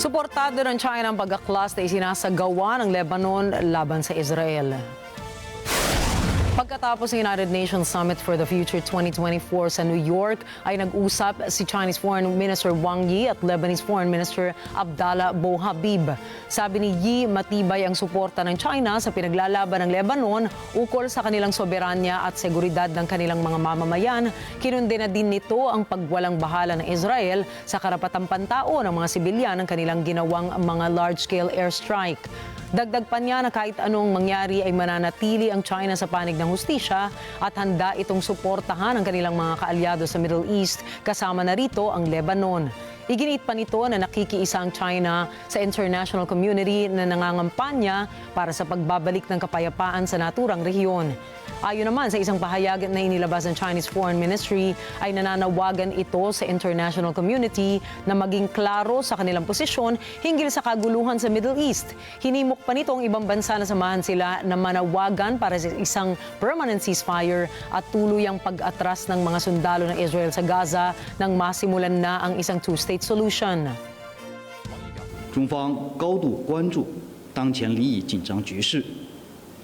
Suportado ng China ang pag-aklas na isinasagawa ng Lebanon laban sa Israel. Pagkatapos ng United Nations Summit for the Future 2024 sa New York, ay nag-usap si Chinese Foreign Minister Wang Yi at Lebanese Foreign Minister Abdallah Bouhabib. Sabi ni Yi, matibay ang suporta ng China sa pinaglalaban ng Lebanon ukol sa kanilang soberanya at seguridad ng kanilang mga mamamayan. Kinundena din nito ang pagwalang bahala ng Israel sa karapatang pantao ng mga sibilyan ng kanilang ginawang mga large-scale airstrike. Dagdag pa niya na kahit anong mangyari ay mananatili ang China sa panig ng hustisya at handa itong suportahan ang kanilang mga kaalyado sa Middle East, kasama na rito ang Lebanon. Iginit pa nito na nakikiisa ang China sa international community na nangangampanya para sa pagbabalik ng kapayapaan sa naturang rehiyon. Ayon naman sa isang pahayag na inilabas ng Chinese Foreign Ministry, ay nananawagan ito sa international community na maging klaro sa kanilang posisyon hinggil sa kaguluhan sa Middle East. Hinimok pa nito ang ibang bansa na samahan sila na manawagan para sa isang permanent ceasefire at tuluyang pag-atras ng mga sundalo ng Israel sa Gaza nang masimulan na ang isang two-state solution. 中方高度关注当前利益紧张局势，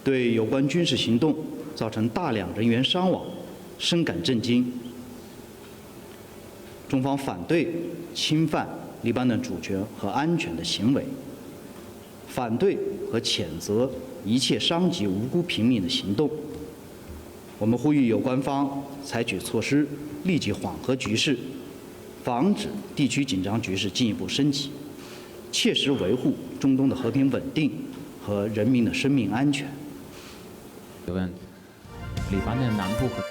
对有关军事行动造成大量人员伤亡深感震惊。中方反对侵犯黎巴嫩主权和安全的行为，反对和谴责一切伤及无辜平民的行动。我们呼吁有关方采取措施，立即缓和局势，防止地区紧张局势进一步升级，切实维护中东的和平稳定和人民的生命安全。问黎巴嫩南部和